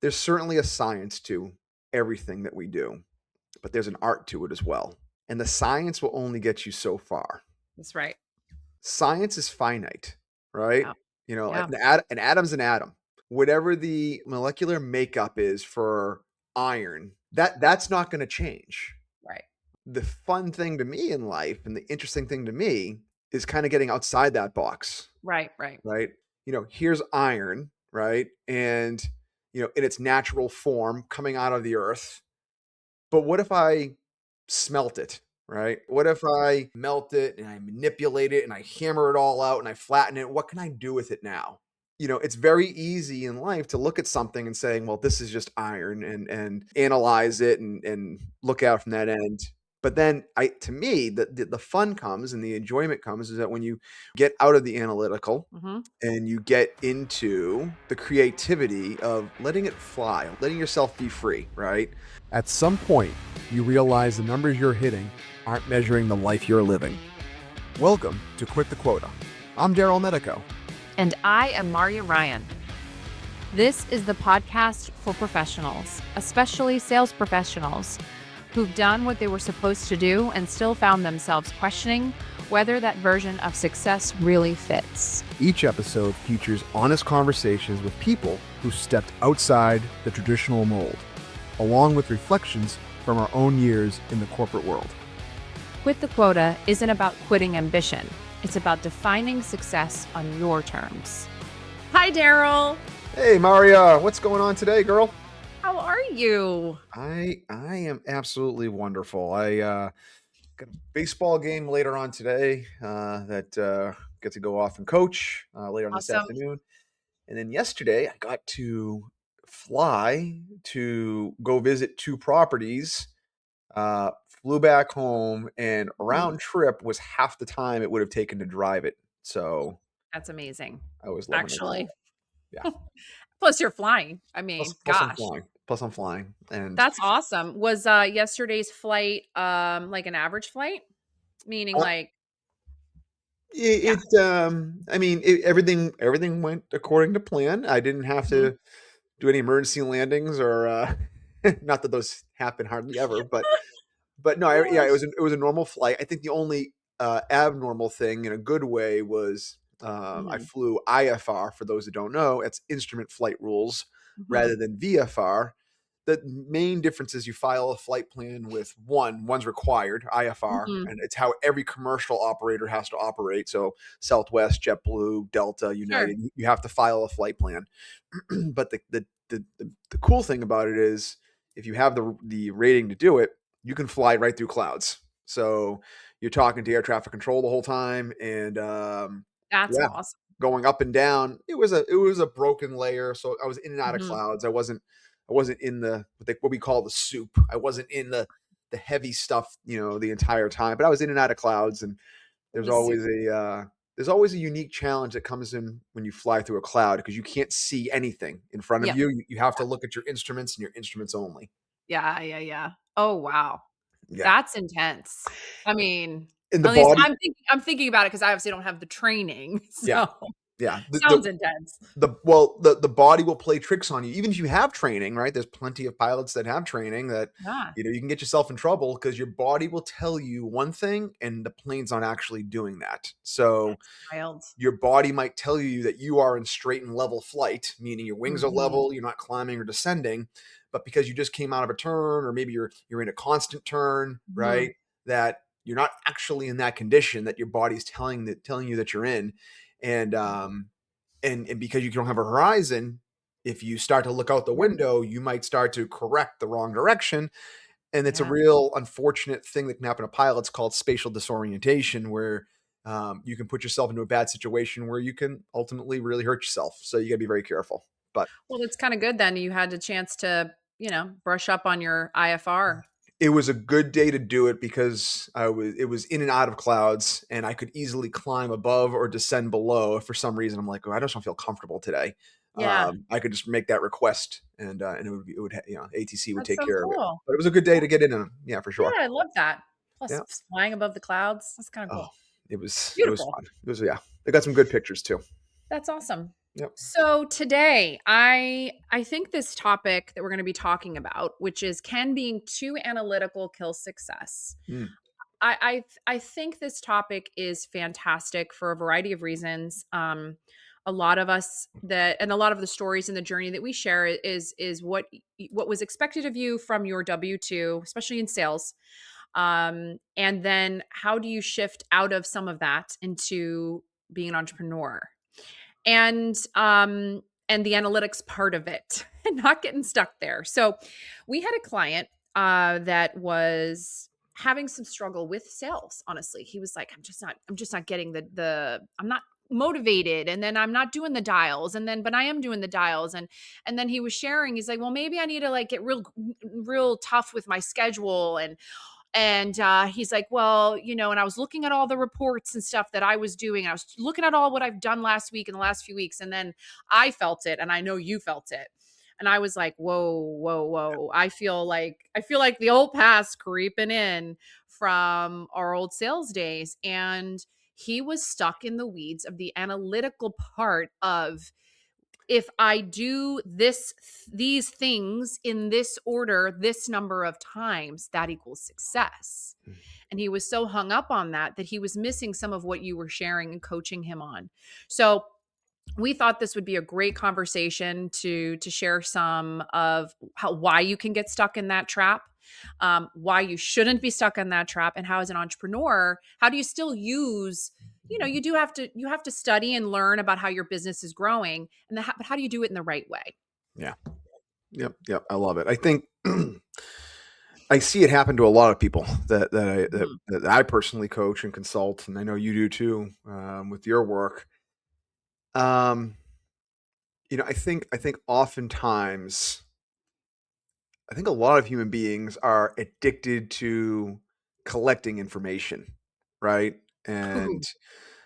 there's certainly a science to everything that we do, but there's an art to it as well. And the science will only get you so far. That's right. Science is finite, right? Yeah. Like Yeah. an atom's an atom. Whatever the molecular makeup is for iron, that's not going to change. Right. The fun thing to me in life and the interesting thing to me is kind of getting outside that box, Right. Right. right? Here's iron, right? And, in its natural form coming out of the earth. But what if I smelt it, right? What if I melt it and I manipulate it and I hammer it all out and I flatten it? What can I do with it now? It's very easy in life to look at something and saying, well, this is just iron and analyze it and look at it from that end. But then to me, the fun comes and the enjoyment comes is that when you get out of the analytical Mm-hmm. and you get into the creativity of letting it fly, letting yourself be free, right? At some point, you realize the numbers you're hitting aren't measuring the life you're living. Welcome to Quit the Quota. I'm Darryl Miedico. And I am Marya Ryan. This is the podcast for professionals, especially sales professionals, who've done what they were supposed to do and still found themselves questioning whether that version of success really fits. Each episode features honest conversations with people who stepped outside the traditional mold, along with reflections from our own years in the corporate world. Quit the Quota isn't about quitting ambition. It's about defining success on your terms. Hi, Darryl. Hey, Marya, what's going on today, girl? How are you? I am absolutely wonderful. I got a baseball game later on today that get to go off and coach later on this Awesome. afternoon. And then yesterday, I got to fly to go visit two properties, flew back home, and a round trip was half the time it would have taken to drive it. So That's amazing. I was loving it. Actually. Yeah. Plus you're flying. I mean, Plus I'm gosh. flying. Plus I'm flying. And That's awesome. Was yesterday's flight like an average flight? Meaning like yeah. everything went according to plan. I didn't have Mhm. to do any emergency landings or not that those happen hardly ever, but no, Gosh. it was a normal flight. I think the only abnormal thing in a good way was I Mhm. flew IFR. For those that don't know, it's instrument flight rules Mhm. rather than VFR. The main difference is you file a flight plan with one's required IFR, Mhm. and it's how every commercial operator has to operate. So Southwest, JetBlue, Delta, Sure. United, you have to file a flight plan. But the cool thing about it is if you have the rating to do it, you can fly right through clouds. So you're talking to air traffic control the whole time, and That's yeah, awesome. going up and down. It was a broken layer, so I was in and out of Mhm. clouds. I wasn't in what we call the soup. I wasn't in the heavy stuff, the entire time. But I was in and out of clouds, and It there's was always super. a unique challenge that comes in when you fly through a cloud because you can't see anything in front of Yeah. you. You have to look at your instruments and your instruments only. Yeah, yeah, yeah. Oh, wow. Yeah, That's intense. I mean, in the at least body. I'm thinking about it because I obviously don't have the training. Yeah, So yeah. sounds intense. The body will play tricks on you even if you have training, right? There's plenty of pilots that have training that Yeah. you can get yourself in trouble because your body will tell you one thing and the plane's not actually doing that. So That's wild. your body might tell you that you are in straight and level flight, meaning your wings are Mhm. level, you're not climbing or descending, but because you just came out of a turn or maybe you're in a constant turn, Mhm. right? That you're not actually in that condition that your body's telling you that you're in. And and because you don't have a horizon, if you start to look out the Yeah. window, you might start to correct the wrong direction. And it's a Yeah. real unfortunate thing that can happen to pilots called spatial disorientation, where you can put yourself into a bad situation where you can ultimately really hurt yourself. So you got to be very careful. But Well, it's kinda good then you had a chance to, brush up on your IFR. it was a good day to do it because it was in and out of clouds, and I could easily climb above or descend below. If for some reason I'm like, oh, I just don't feel comfortable today. Yeah. I could just make that request, and ATC would That's take so care of it. cool. But it was a good day to get in on. Yeah, for Yeah, sure. I love that. Plus Yeah. flying above the clouds, that's kinda Oh, cool. it was Beautiful. fun. It was, yeah. They got some good pictures too. That's awesome. Yep. So today, I think this topic that we're going to be talking about, which is can being too analytical kill success? Mm. I think this topic is fantastic for a variety of reasons. A lot of us that and a lot of the stories and the journey that we share is what was expected of you from your W-2, especially in sales. And then how do you shift out of some of that into being an entrepreneur? And the analytics part of it and not getting stuck there. So we had a client that was having some struggle with sales. Honestly, he was like, I'm just not getting I'm not motivated, and then I'm not doing the dials, and then but I am doing the dials. And then he was sharing, he's like, well, maybe I need to like get real tough with my schedule. And he's like, well, and I was looking at all the reports and stuff that I was doing. I was looking at all what I've done last week and the last few weeks. And then I felt it. And I know you felt it. And I was like, whoa, whoa, whoa. I feel like the old past creeping in from our old sales days. And he was stuck in the weeds of the analytical part of, if I do these things in this order, this number of times, that equals success. Mm. And he was so hung up on that he was missing some of what you were sharing and coaching him on. So we thought this would be a great conversation to share some of why you can get stuck in that trap, why you shouldn't be stuck in that trap, and how, as an entrepreneur, how do you still use, you have to study and learn about how your business is growing, but how do you do it in the right way? Yeah. Yep. Yep. I love it. I think I see it happen to a lot of people Mhm. that I personally coach and consult, and I know you do too, with your work. Um, I think oftentimes, I think a lot of human beings are addicted to collecting information, right? And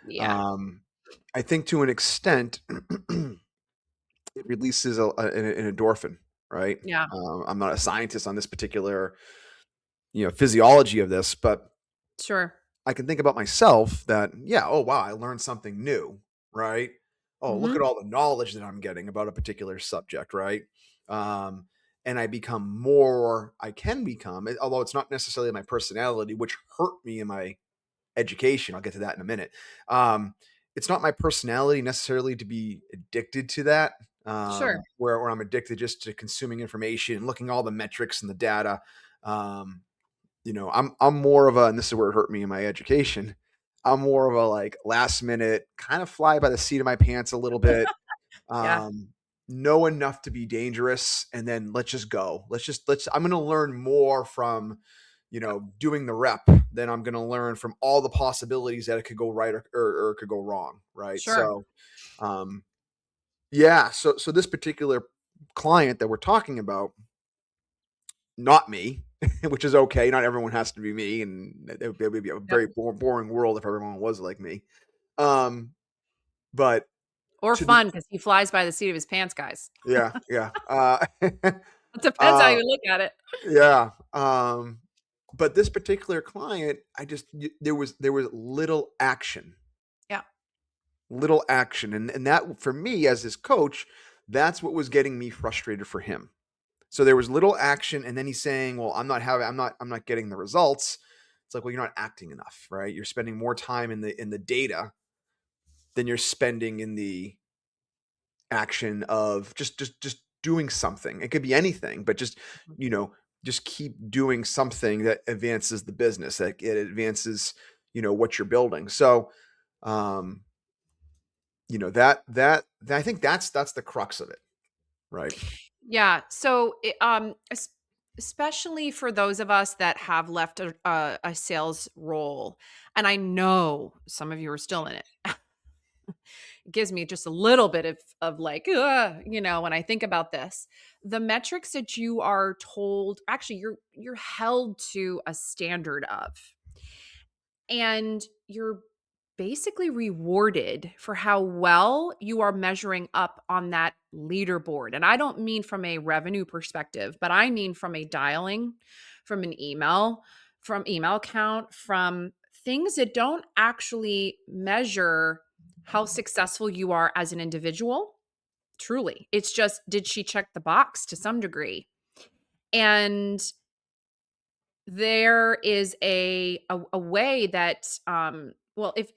Yeah. um, I think to an extent, it releases an endorphin, right? Yeah. I'm not a scientist on this particular, physiology of this, but Sure. I can think about myself that, yeah, oh wow, I learned something new, right? Oh, look Hmm. at all the knowledge that I'm getting about a particular subject, right? Um, and I can become, although it's not necessarily my personality, which hurt me in my education. I'll get to that in a minute. It's not my personality necessarily to be addicted to that, Sure. where I'm addicted just to consuming information, looking at all the metrics and the data. Um, I'm more of a, and this is where it hurt me in my education. I'm more of a like last minute kind of fly by the seat of my pants a little bit. Yeah. Um, know enough to be dangerous, and then let's just go. I'm going to learn more from, doing the rep than I'm going to learn from all the possibilities that it could go right or it could go wrong. Right. Sure. So, um, yeah. So this particular client that we're talking about, not me, which is okay. Not everyone has to be me, and it would be a Yep. very boring world if everyone was like me. Um, but Or to the fun because he flies by the seat of his pants, guys. yeah, yeah, It depends how uh, you look at it. yeah. But this particular client, there was Yeah. little action, and that for me as his coach, that's what was getting me frustrated for him. So there was little action, and then he's saying, "Well, I'm not getting the results." It's like, well, you're not acting enough, right? You're spending more time in the data than you're spending in the action of just doing something. It could be anything, but you know, just keep doing something that advances the business, that it advances, what you're building. So, um, that I think that's the crux of it, right? Yeah. So, especially for those of us that have left a sales role, and I know some of you are still in it. It gives me just a little bit of like, when I think about this, the metrics that you are told, actually, you're held to a standard of, and you're basically rewarded for how well you are measuring up on that leaderboard. And I don't mean from a revenue perspective, but I mean from a dialing, from an email, from email count, from things that don't actually measure how successful you are as an individual, truly. It's just, did she check the box to some degree? And there is a way that, well, if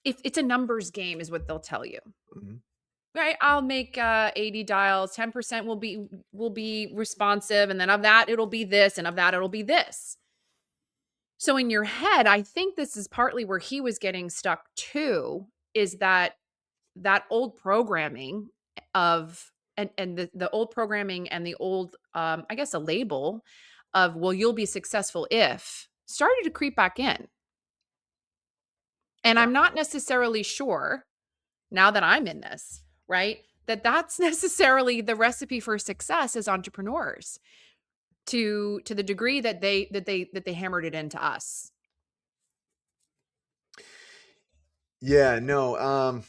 it's a numbers game is what they'll tell you. Mhm. Right, I'll make 80 dials, 10% will be responsive, and then of that it'll be this, and of that it'll be this. So in your head, I think this is partly where he was getting stuck too, is that old programming of, and the old programming and the old, I guess, a label of, well, you'll be successful if, started to creep back in. And Yeah. I'm not necessarily sure, now that I'm in this, right, that that's necessarily the recipe for success as entrepreneurs, to the degree that they hammered it into us. Yeah, no,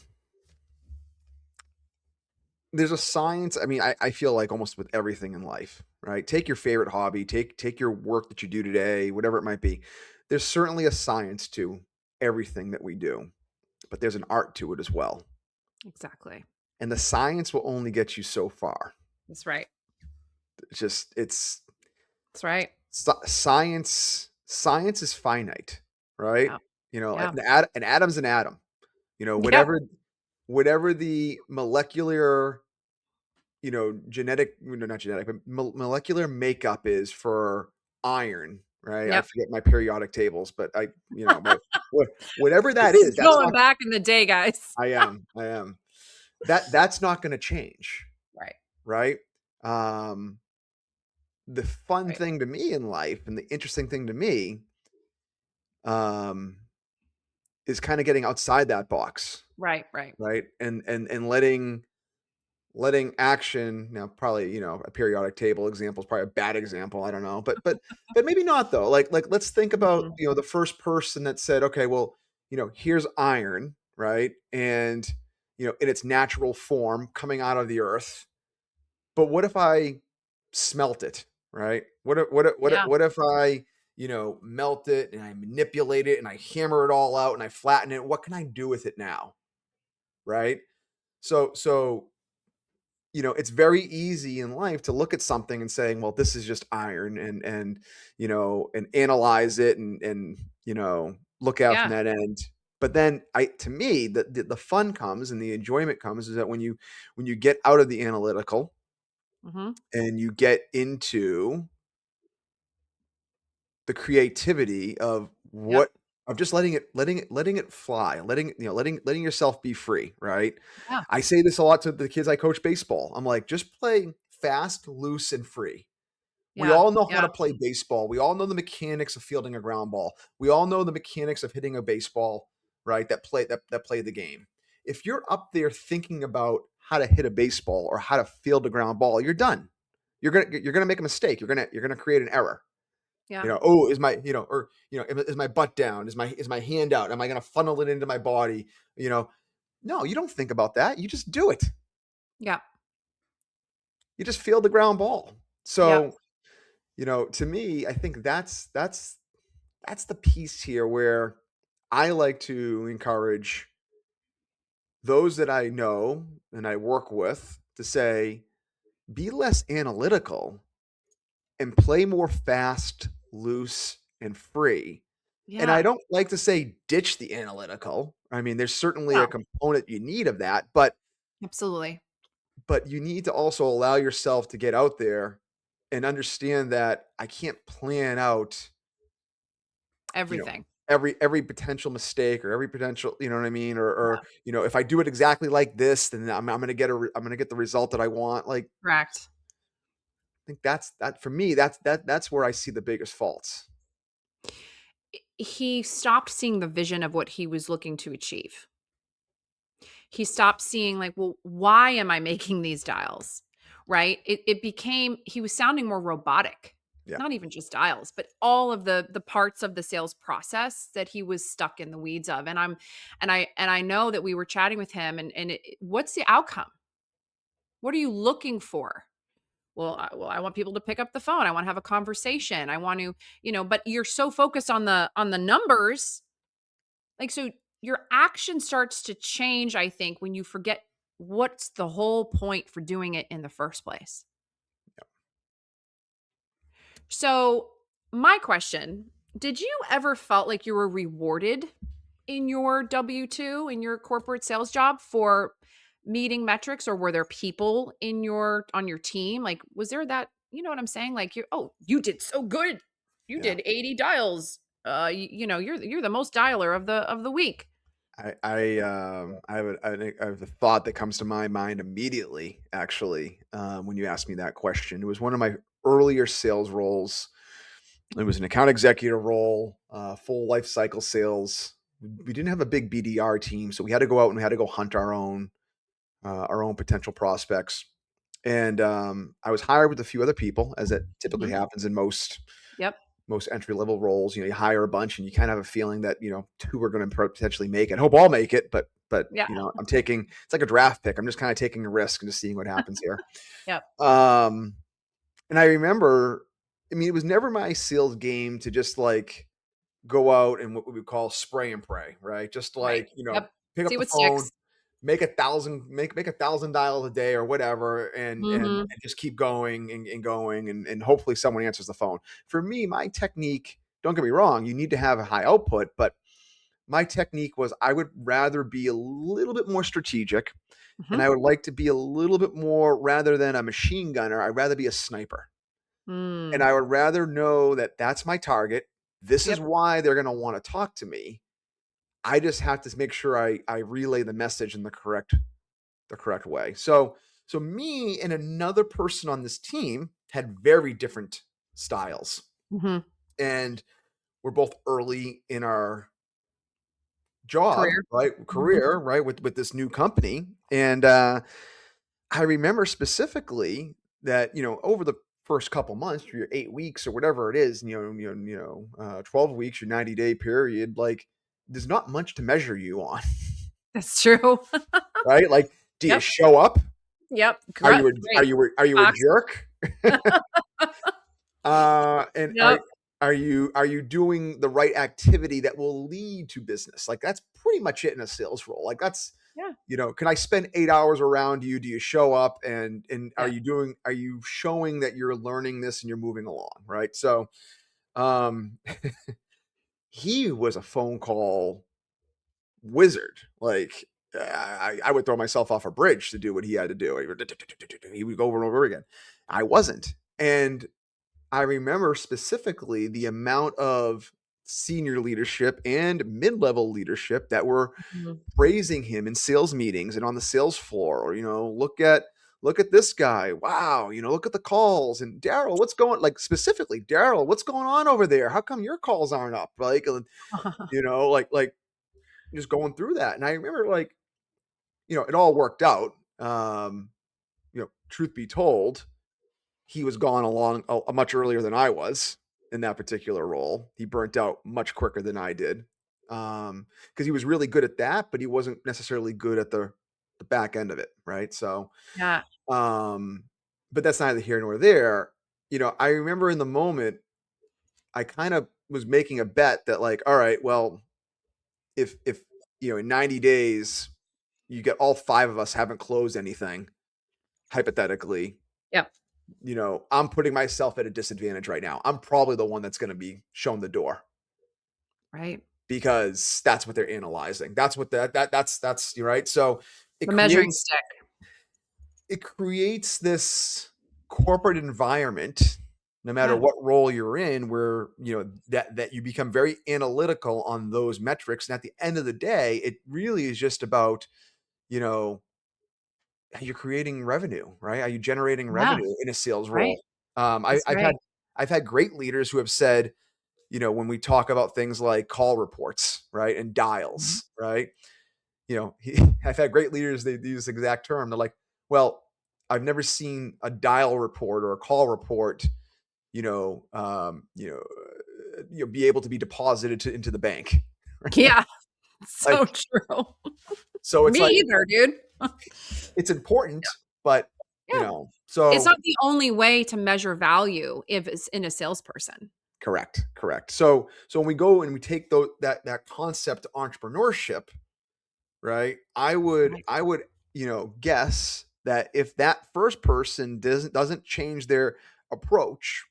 there's a science. I mean, I feel like almost with everything in life, right? Take your favorite hobby, take your work that you do today, whatever it might be. There's certainly a science to everything that we do, but there's an art to it as well. Exactly. And the science will only get you so far. That's right. It's That's right. science is finite, right? Yeah. Like Yeah. an atom's an atom. Yep. Whatever the molecular, genetic, no, not genetic, but molecular makeup is for iron, right? I Yep. forget my periodic tables, but my whatever that This is is, that's going not. back in the day, guys. I am. That's not going to change, Right. right? Um, the fun Right. thing to me in life and the interesting thing to me, um, is kind of getting outside that box, Right. Right. right? And letting action, now probably, a periodic table example is probably a bad example, I don't know, but maybe not though. Like let's think about, Mhm. the first person that said, okay, well, here's iron, right? And in its natural form coming out of the earth, but what if I smelt it, right? Yeah. What if I, melt it and I manipulate it and I hammer it all out and I flatten it? What can I do with it now, right? So it's very easy in life to look at something and saying, well, this is just iron, and analyze it and look out from Yeah. that end. But then to me, the fun comes and the enjoyment comes is that when you get out of the analytical Mhm. and you get into the creativity of Yep. just letting it fly, letting yourself be free, right? Yeah. I say this a lot to the kids I coach baseball. I'm like, just play fast, loose, and free. We Yeah. all know how Yeah. to play baseball. We all know the mechanics of fielding a ground ball. We all know the mechanics of hitting a baseball, right? That play the game. If you're up there thinking about how to hit a baseball or how to field a ground ball, you're done. You're gonna make a mistake. You're gonna create an error. Yeah. Oh, is my, or, is my butt down? Is my hand out? Am I going to funnel it into my body? You know, no, you don't think about that. You just do it. Yeah. You just feel the ground ball. Yep. So, to me, I think that's the piece here where I like to encourage those that I know and I work with to say, be less analytical and play more fast, loose, and free. And I Yeah. don't like to say ditch the analytical. I mean, there's certainly a No, component you need of that, but absolutely. you need to also allow yourself to get out there and understand that I can't plan out, you know, Everything. every potential mistake or every potential, you know what I mean? Or Yeah. if I do it exactly like this, then I'm gonna get I'm gonna get the result that I want. Like, Correct. I think that for me, that's where I see the biggest faults. He stopped seeing the vision of what he was looking to achieve. He stopped seeing, like, well, why am I making these dials? Right? It became, he was sounding more robotic. Yeah. Not even just dials, but all of the parts of the sales process that he was stuck in the weeds of. And I know that we were chatting with him, and what's the outcome? What are you looking for? Well, I want people to pick up the phone. I want to have a conversation. I want to, but you're so focused on the numbers. Like, so your action starts to change, I think, when you forget. what's the whole point for doing it in the first place? So, my question, did you ever felt like you were rewarded in your W-2, in your corporate sales job for meeting metrics, or were there people in your on your team? Like, was there that, you know what I'm saying? Like, you did so good. You Yeah. did 80 dials. You're the most dialer of the week. I have a thought that comes to my mind immediately, actually, when you asked me that question. It was one of my earlier sales roles. It was an account executive role, full life cycle sales. We didn't have a big BDR team, so we had to go out and we had to go hunt our own potential prospects. And I was hired with a few other people, as it typically Mhm. happens in Yep. most entry level roles. You hire a bunch, and you kind of have a feeling that two are going to potentially make it. I hope I'll make it, but Yeah. I'm taking it's like a draft pick. I'm just kind of taking a risk and just seeing what happens here. Yep. Um, and I remember, I mean, it was never my sales game to just like go out and what we would call spray and pray, right? Just Right. like, Yep. pick up See the what phone, sticks. make 1,000 dials a day or whatever, and Mhm. just keep going and going, and hopefully someone answers the phone. For me, my technique, don't get me wrong, you need to have a high output, but my technique was I would rather be a little bit more strategic, and Mhm. I would like to be a little bit more, rather than a machine gunner, I'd rather be a sniper. And Mm. I would rather know that that's my target. This is Yep. why they're going to want to talk to me. I just have to make sure I relay the message in the correct way. So me and another person on this team had very different styles, Mhm. and we're both early in our job, Career. right? Mhm. Career, right? With this new company. And I remember specifically that, over the first couple months, your 8 weeks or whatever it is, 12 weeks, your 90-day period, like there's not much to measure you on, That's true. right? Like, do you Yep. show up? Yep. Are you Correct. Great. are you a Box. jerk? And Yep. are you doing the right activity that will lead to business? Like that's pretty much it in a sales role. Like that's, Yeah. can I spend 8 hours around you? Do you show up, and Yep. are you showing that you're learning this and you're moving along? Right. So um he was a phone call wizard. Like I would throw myself off a bridge to do what he had to do. He would go over and over again. I wasn't. And I remember specifically the amount of senior leadership and mid-level leadership that were Mhm. praising him in sales meetings and on the sales floor, or look at this guy. Wow, look at the calls. And Darryl, what's going, like, specifically Darryl, what's going on over there? How come your calls aren't up? Like, like just going through that. And I remember, like, it all worked out. Truth be told, he was gone along a much earlier than I was in that particular role. He burnt out much quicker than I did, because he was really good at that, but he wasn't necessarily good at the back end of it, right? So, Yeah. um, but that's neither here nor there. I remember in the moment, I kind of was making a bet that, like, all right, well, if in 90 days you get all five of us haven't closed anything, hypothetically, Yep. I'm putting myself at a disadvantage right now. I'm probably the one that's going to be shown the door Right. because that's what they're analyzing. That's what that's you're right. So it The measuring creates stick. it creates this corporate environment, no matter Yeah. what role you're in, where that you become very analytical on those metrics. And at the end of the day, it really is just about, you know, are you creating revenue, right? Are you generating Yeah. revenue in a sales Right. role? That's right. I've had great leaders who have said, when we talk about things like call reports, right, and Mhm. dials, right, I've had great leaders. They use the exact term. They're like, "Well, I've never seen a dial report or a call report, be able to be deposited into the bank." Yeah. So Like, true. so it's Me like either, dude. it's important, but Yeah. It's so not the only way to measure value if it's in a salesperson. correct. So when we go and we take that concept to entrepreneurship, right? I would Right. guess that if that first person doesn't change their approach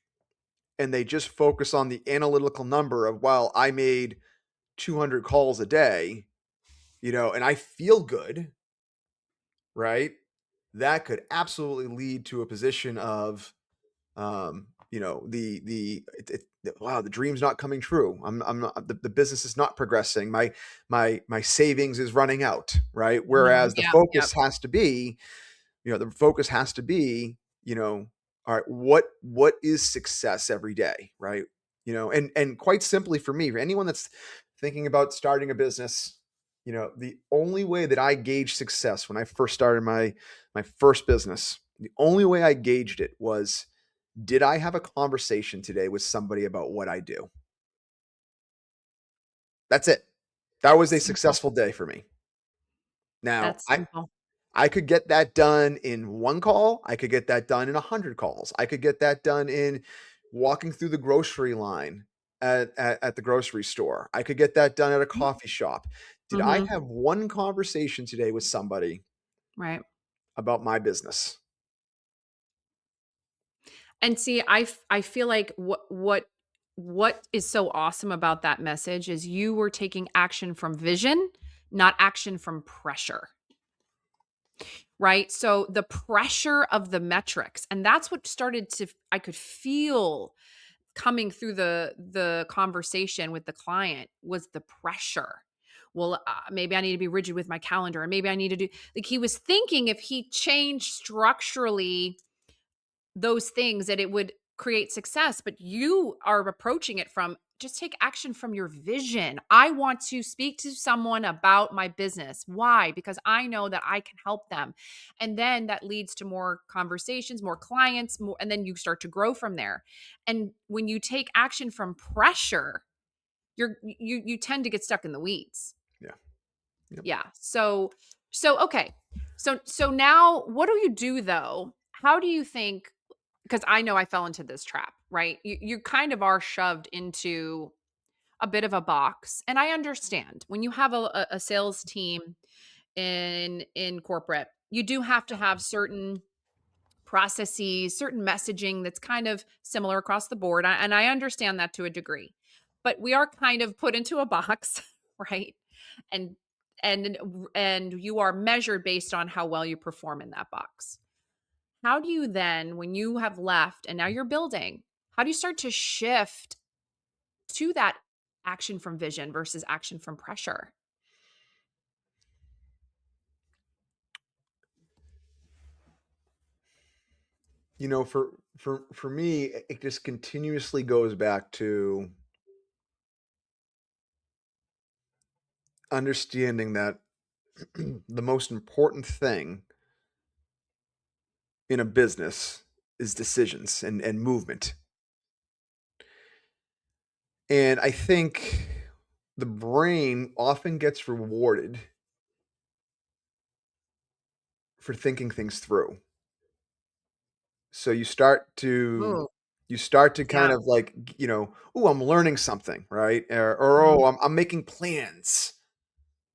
and they just focus on the analytical number of, well, I made 200 calls a day, and I feel good, right? That could absolutely lead to a position of, wow, the dream's not coming true. I'm not, the business is not progressing. My savings is running out, right? Mhm. Whereas the Yep, yep. focus has to be, the focus has to be, all right, what is success every day, right? And quite simply for me, for anyone that's thinking about starting a business, the only way that I gauge success when I first started my first business, the only way I gauged it was, did I have a conversation today with somebody about what I do? That's it. That was a Simple. successful day for me. Now, That's I simple. I could get that done in one call. I could get that done in 100 calls. I could get that done in walking through the grocery line at the grocery store. I could get that done at a Mhm. coffee shop. Did I Mhm. have one conversation today with somebody Right. about my business? And see, I feel like what is so awesome about that message is you were taking action from vision, not action from pressure, right? So the pressure of the metrics, and that's what started to I could feel coming through the conversation with the client was the pressure. Well, maybe I need to be rigid with my calendar, and maybe I need to do like he was thinking if he changed structurally those things that it would create success, but you are approaching it from just take action from your vision. I want to speak to someone about my business. Why? Because I know that I can help them. And then that leads to more conversations, more clients, more, and then you start to grow from there. And when you take action from pressure, you tend to get stuck in the weeds. Yeah. Yep. Yeah. So okay. So now what do you do though? How do you think, because I know I fell into this trap, right? You kind of are shoved into a bit of a box, and I understand when you have a sales team in corporate, you do have to have certain processes, certain messaging that's kind of similar across the board, and I understand that to a degree, but we are kind of put into a box, right? And and and you are measured based on how well you perform in that box. How do you then, when you have left and now you're building, how do you start to shift to that action from vision versus action from pressure? For me, it just continuously goes back to understanding that the most important thing in a business is decisions and movement. And I think the brain often gets rewarded for thinking things through. So Ooh, you start to yeah. kind of like, oh, I'm learning something, right? Or Mhm. oh, I'm making plans,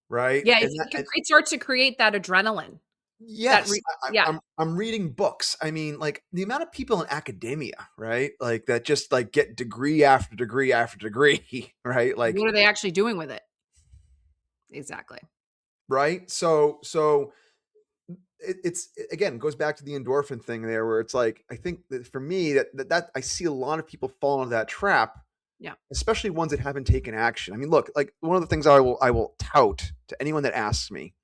right? Yeah, And that, and it starts to create that adrenaline. That yes, re Yeah. I'm reading books. I mean, like the amount of people in academia, right? Like that just like get degree after degree after degree, right? Like, What are they actually doing with it? Exactly. right? So it's again goes back to the endorphin thing there, where it's like I think that for me that I see a lot of people fall into that trap, Yeah. especially ones that haven't taken action. I mean, look, like one of the things I will tout to anyone that asks me,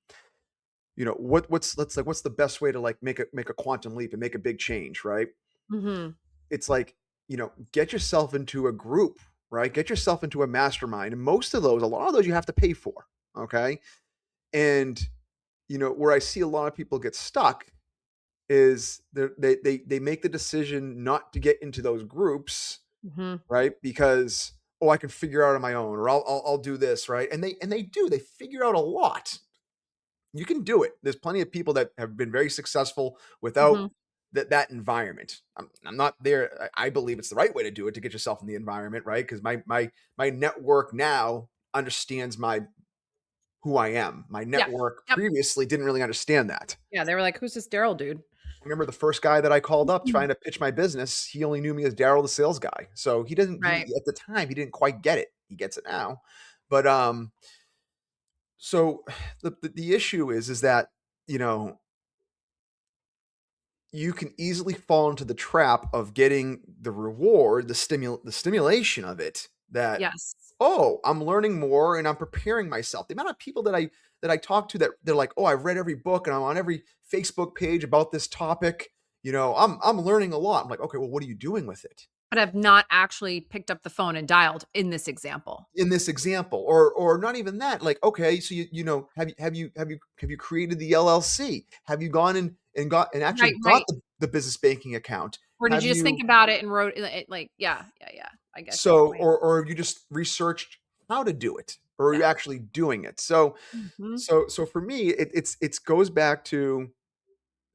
what's the best way to like make a quantum leap and make a big change, right? Mhm. It's like, get yourself into a group, right? Get yourself into a mastermind. And a lot of those you have to pay for. Okay. And, where I see a lot of people get stuck is they make the decision not to get into those groups, Mhm. right? Because, oh, I can figure out on my own, or I'll do this, right? They figure out a lot. You can do it. There's plenty of people that have been very successful without Mhm. that environment. I'm not there. I believe it's the right way to do it, to get yourself in the environment, right? Because my network now understands who I am. My Yeah. network Yep. previously didn't really understand that. Yeah, they were like, "Who's this Darryl dude?" I remember the first guy that I called up Mhm. trying to pitch my business, he only knew me as Darryl, the sales guy. So he Right. at the time, he didn't quite get it. He gets it now. But, so the issue is that, you know, you can easily fall into the trap of getting the reward, the stimulation of it that, Yes. "Oh, I'm learning more and I'm preparing myself." The amount of people that I talk to that they're like, "Oh, I've read every book and I'm on every Facebook page about this topic. You know, I'm learning a lot." I'm like, "Okay, well, what are you doing with it?" But I've not actually picked up the phone and dialed in this example. In this example, or not even that, like, okay, so you know, have you created the LLC? Have you gone and got and Right, actually got right. the business banking account? Or did Have you just think you about it and wrote it like yeah, yeah, yeah. I get your so point. or have you just researched how to do it? Or are you Yeah. actually doing it? So Mhm. so for me, it's goes back to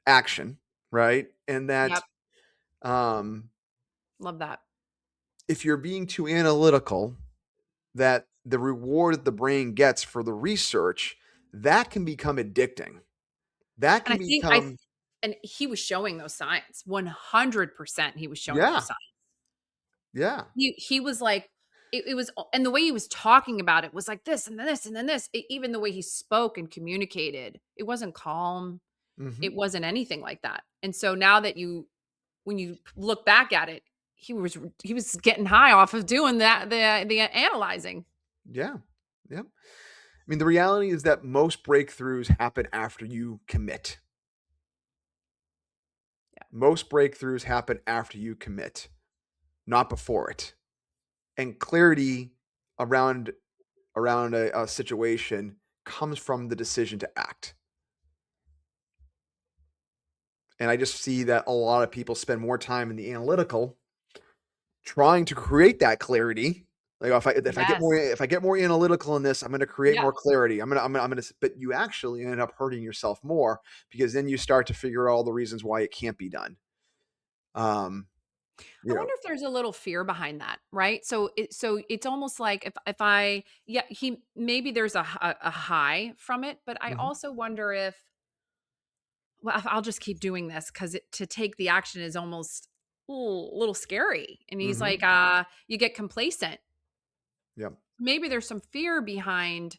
action, right? And that, Yep. um, Love that. if you're being too analytical, that the reward that the brain gets for the research, that can become addicting. That And can I think I become and he was showing those signs. 100% he was showing those yeah, signs. yeah, He was like it was and the way he was talking about it was like this and then this and then this. Even the way he spoke and communicated, it wasn't calm. mhm, It wasn't anything like that. And so now that you when you look back at it, he was getting high off of doing that the analyzing. yeah, yeah. I mean, the reality is that most breakthroughs happen after you commit. Yeah. Most breakthroughs happen after you commit, not before it. And clarity around a situation comes from the decision to act. And I just see that a lot of people spend more time in the analytical trying to create that clarity. Like Yes. if I get more analytical in this, I'm going to create Yeah. more clarity. But you actually end up hurting yourself more because then you start to figure out all the reasons why it can't be done. Um, I you know, wonder if there's a little fear behind that, right? So it's almost like if I yeah, he maybe there's a high from it, but I mhm, also wonder if well, if I'll just keep doing this because to take the action is almost ooh, a little scary. And he's like, mhm, you get complacent. yeah. Maybe there's some fear behind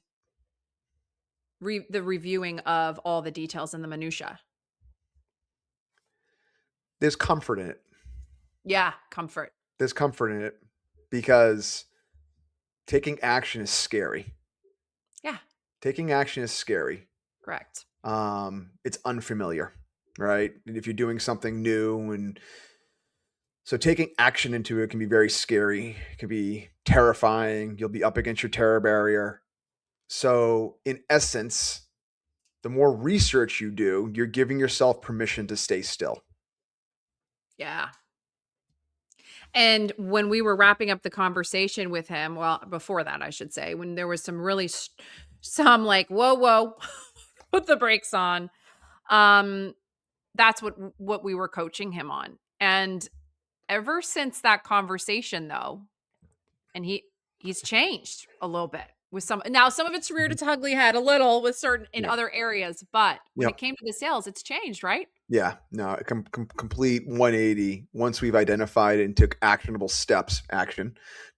the reviewing of all the details and the minutia. There's comfort in it. Yeah, comfort. There's comfort in it because taking action is scary. Yeah, Taking action is scary. correct. It's unfamiliar, right? And if you're doing something new and so taking action into it can be very scary. It can be terrifying. You'll be up against your terror barrier. So, in essence, the more research you do, you're giving yourself permission to stay still. Yeah. And when we were wrapping up the conversation with him, well, before that, I should say, when there was some really some like, whoa, whoa, put the brakes on. Um, that's what we were coaching him on. And ever since that conversation, though, and he's changed a little bit with some of it's reared Mhm. its ugly head a little with certain in Yep. other areas, but when it Yep. came to the sales, it's changed, right? Yeah. No, a complete 180 once we've identified and took actionable steps,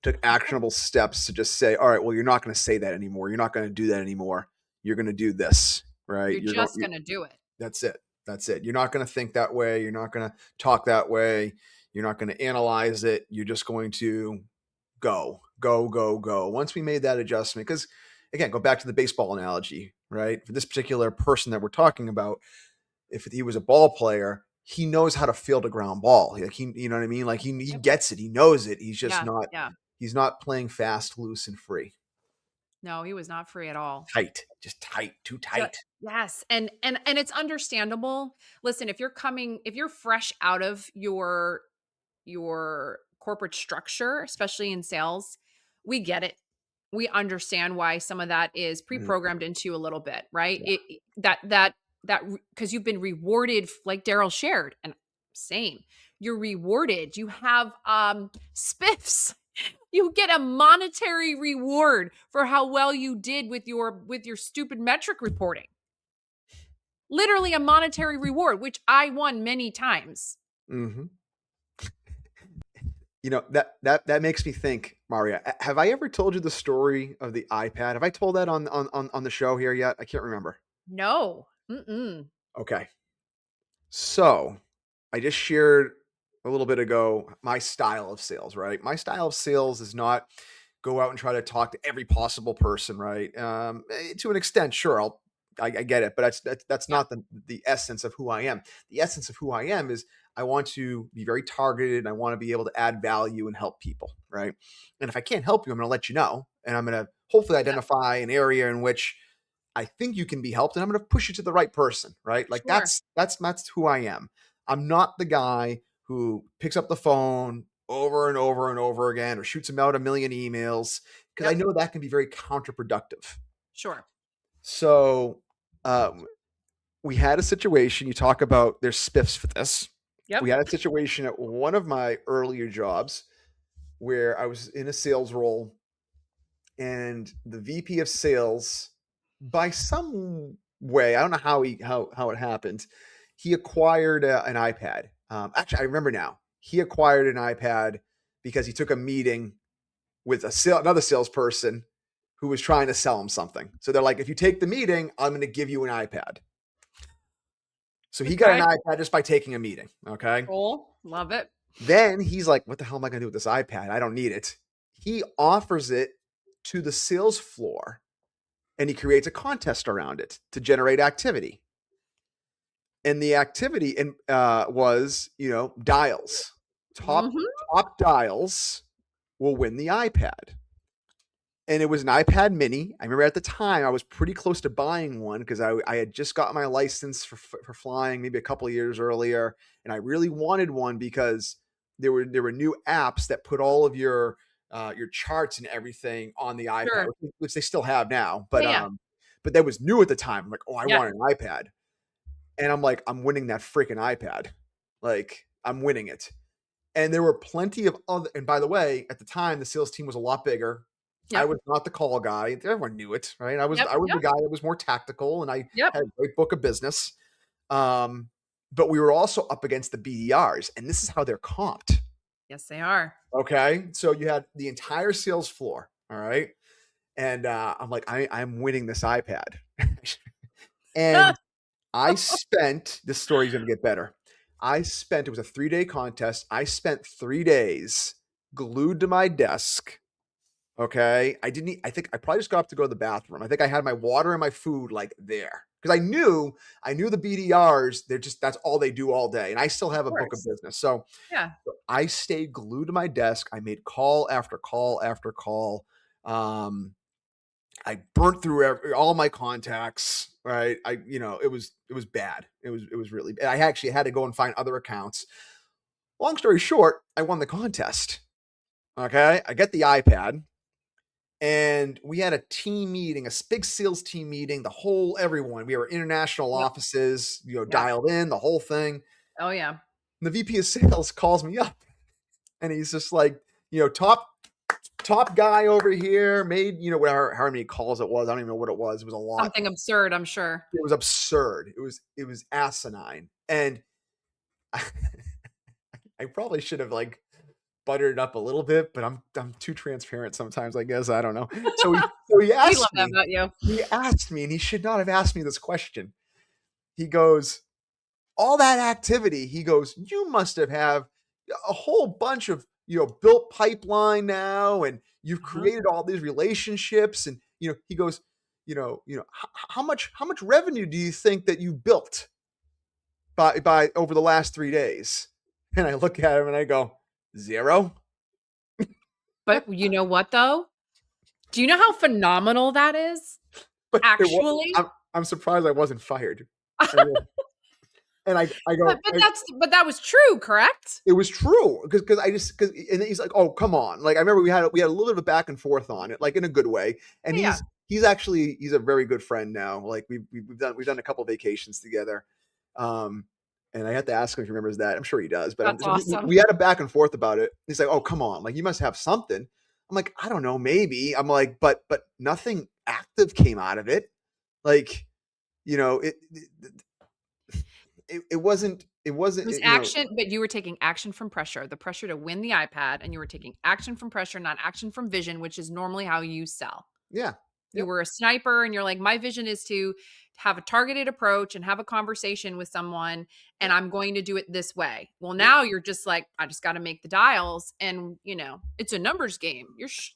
took Okay. actionable steps to just say, all right, well, you're not going to say that anymore. You're not going to do that anymore. You're going to do this, right? You're just gonna do it. That's it. That's it. You're not going to think that way. You're not going to talk that way. You're not going to analyze it. You're just going to go, go, go, go. Once we made that adjustment, because again, go back to the baseball analogy, right? For this particular person that we're talking about, if he was a ball player, he knows how to field a ground ball. Like you know what I mean? Like he Yep. gets it. He knows it. Yeah. Yeah. He's not playing fast, loose, and free. No, he was not free at all. Tight, just tight, too Ju tight. yes, and it's understandable. Listen, if you're fresh out of your corporate structure, especially in sales, we get it. We understand why some of that is Mhm. pre-programmed into you a little bit, right? Yeah. That because you've been rewarded like Darryl shared, and same. You're rewarded. You have spiffs You get a monetary reward for how well you did with your stupid metric reporting. Literally a monetary reward, which I won many times. Mhm. That makes me think, Marya, have I ever told you the story of the iPad? Have I told that on the show here yet? I can't remember. No. Mm-mm. Okay. So, I just shared a little bit ago my style of sales, right? My style of sales is not go out and try to talk to every possible person, right? To an extent, sure, I get it, but that's Yeah, not the essence of who I am. The essence of who I am is I want to be very targeted. And I want to be able to add value and help people, right? And if I can't help you, I'm going to let you know, and I'm going to hopefully yeah, identify an area in which I think you can be helped, and I'm going to push you to the right person, right? Like sure. that's who I am. I'm not the guy who picks up the phone over and over and over again or shoots them out a million emails because I Yep, know that can be very counterproductive. sure. So we had a situation. You talk about there's spiffs for this. Yep, We had a situation at one of my earlier jobs where I was in a sales role, and the VP of sales, by some way, I don't know how it happened, he acquired an iPad. Actually, I remember now. He acquired an iPad because he took a meeting with another salesperson who was trying to sell him something. So they're like, if you take the meeting, I'm going to give you an iPad. So he got an okay. iPad just by taking a meeting. Okay. Cool, love it. Then he's like, what the hell am I going to do with this iPad? I don't need it. He offers it to the sales floor, and he creates a contest around it to generate activity. And the activity was, dials. Top Mhm, top dials will win the iPad. And it was an iPad mini. I remember at the time I was pretty close to buying one because I had just got my license for flying maybe a couple of years earlier, and I really wanted one because there were new apps that put all of your charts and everything on the iPad, sure. which they still have now. Yeah, yeah, But that was new at the time. I'm like, oh, I yeah, want an iPad, and I'm like, I'm winning that freaking iPad. Like, I'm winning it. And there were plenty of other, and by the way, at the time, the sales team was a lot bigger. I yep, was not the call guy. Everyone knew it, right? I was yep, I was the yep, guy that was more tactical, and I yep. had a great book of business. Um, but we were also up against the BDRs, and this is how they're comped. Yes, they are. Okay. So you had the entire sales floor. All right. And I'm like, I'm winning this iPad. And I spent, this story's going to get better. It was a 3-day contest. I spent 3 days glued to my desk. Okay. I think I probably just got up to go to the bathroom. I think I had my water and my food like there because I knew the BDRs, that's all they do all day. And I still Of have a book of course. business. So Yeah. I stayed glued to my desk. I made call after call after call. Um, I burnt through all my contacts. Right. It was bad. It was really bad. I actually had to go and find other accounts. Long story short, I won the contest. Okay. I get the iPad, and we had a team meeting, a big sales team meeting, everyone. We were international Yep, offices, yep. dialed in, the whole thing. Oh, yeah. And the VP of sales calls me up, and he's just like, top guy over here made, whatever, how many calls it was. I don't even know what it was. It was a lot. Something absurd, I'm sure. It was absurd. It was asinine. And I probably should have like buttered it up a little bit, but I'm too transparent sometimes, I guess. I don't know. So he We love asked that me, about you. and he should not have asked me this question. He goes, all that activity, he goes, you must have a whole bunch of, built pipeline now, and you've Mhm. created all these relationships. And, he goes, how much revenue do you think that you built by over the last 3 days? And I look at him and I go, 0. But you know what, though? Do you know how phenomenal that is? But Actually? I'm surprised I wasn't fired. I really, and I But go, but that's but that was true, correct? it was true because and he's like, oh, come on. Like, I remember we had a little bit of a back and forth on it, like in a good way. And Yeah, yeah. he's a very good friend now. Like, we've done a couple vacations together. Um, and I had to ask him if he remembers that. I'm sure he does, but That's awesome. we had a back and forth about it. He's like, oh, come on. Like, you must have something. I'm I'm like, I don't know, maybe. I'm like, but nothing active came out of it. Like, you know, it wasn't, It was you know, action, but you were taking action from pressure, the pressure to win the iPad, and you were taking action from pressure, not action from vision, which is normally how you sell. yeah. You Yep. were a sniper and you're like, my vision is to have a targeted approach and have a conversation with someone, and Yep. I'm going to do it this way. Well, Yep. now you're just like, I just got to make the dials, and it's a numbers game.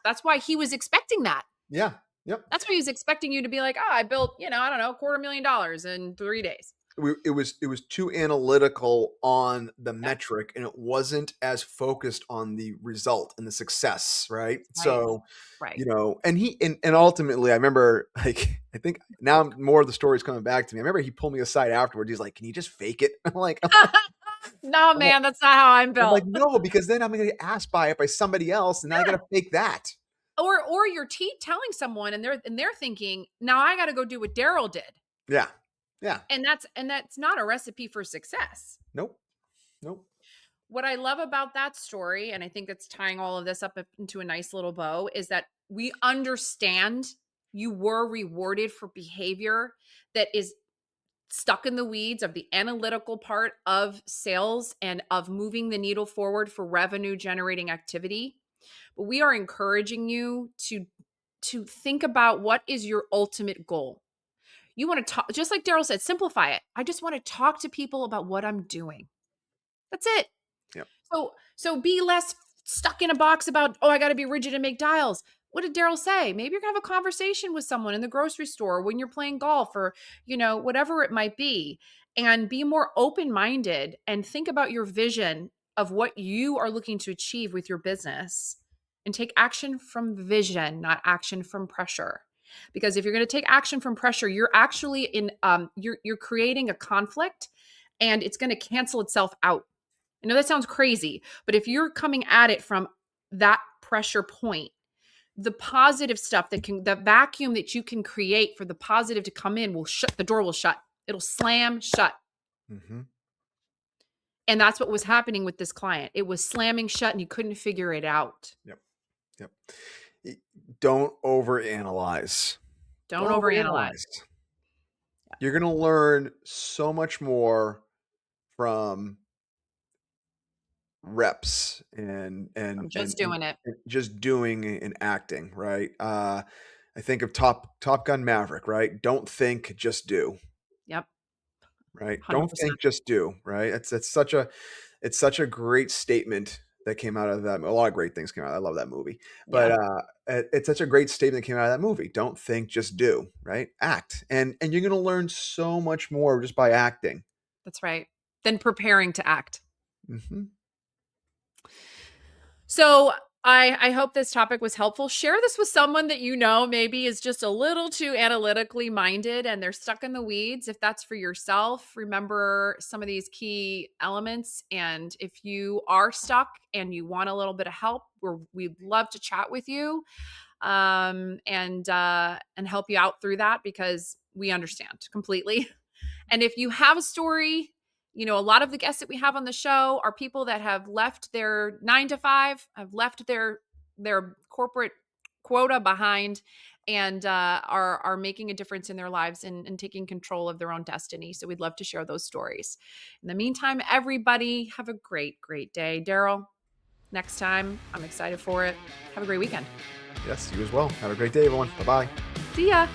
That's why he was expecting that. Yeah. Yep. That's why he was expecting you to be like, oh, I built, I don't know, $250,000 in 3 days. It was too analytical on the Yeah, metric, and it wasn't as focused on the result and the success, right? right. So, Right. and ultimately, I remember, like, I think now more of the story's coming back to me. I remember he pulled me aside afterwards. He's like, "Can you just fake it?" I'm like, No, I'm like, man, that's not how I'm I'm like, built. no, because then I'm gonna get asked by it by somebody else, and then I Yeah. gotta fake that. Or you're telling someone and they're thinking, now I got to go do what Darryl did. Yeah, yeah, And that's not a recipe for success. nope, nope. What I love about that story, and I think that's tying all of this up into a nice little bow, is that we understand you were rewarded for behavior that is stuck in the weeds of the analytical part of sales and of moving the needle forward for revenue generating activity. But we are encouraging you to think about what is your ultimate goal. You want to talk, just like Darryl said, simplify it. I just want to talk to people about what I'm doing. That's it. Yep. So be less stuck in a box about, oh, I got to be rigid and make dials. What did Darryl say? Maybe you're gonna have a conversation with someone in the grocery store when you're playing golf, or whatever it might be, and be more open-minded and think about your vision of what you are looking to achieve with your business, and take action from vision, not action from pressure. Because if you're going to take action from pressure, you're actually you're creating a conflict, and it's going to cancel itself out. I know that sounds crazy, but if you're coming at it from that pressure point, the positive stuff the vacuum that you can create for the positive to come in the door will shut. It'll slam shut. Mm-hmm. And that's what was happening with this client. It was slamming shut and you couldn't figure it out. Yep. Yep. Don't overanalyze. Don't Don't overanalyze. overanalyze. You're gonna learn so much more from reps I'm just doing it. and just doing and acting, right? I think of Top Gun Maverick, right? Don't think, just do, Yep. right? Don't 100%. think, just do, right? It's such a great statement that came out of that. A lot of great things came out. I love that movie, but Yeah, it's such a great statement that came out of that movie. Don't think, just do, right? Act, and you're gonna learn so much more just by acting. that's right. Then preparing to act. Hmm. So I hope this topic was helpful. Share this with someone that maybe is just a little too analytically minded and they're stuck in the weeds. If that's for yourself, remember some of these key elements. And if you are stuck and you want a little bit of help, we'd love to chat with you, and help you out through that, because we understand completely. And if you have a story, a lot of the guests that we have on the show are people that have left their 9 to 5, have left their corporate quota behind, and are making a difference in their lives, and taking control of their own destiny. So we'd love to share those stories. In the meantime, everybody have a great, great day. Darryl, next time, I'm excited for it. Have a great weekend. Yes, you as well. Have a great day, everyone. Bye bye. See ya.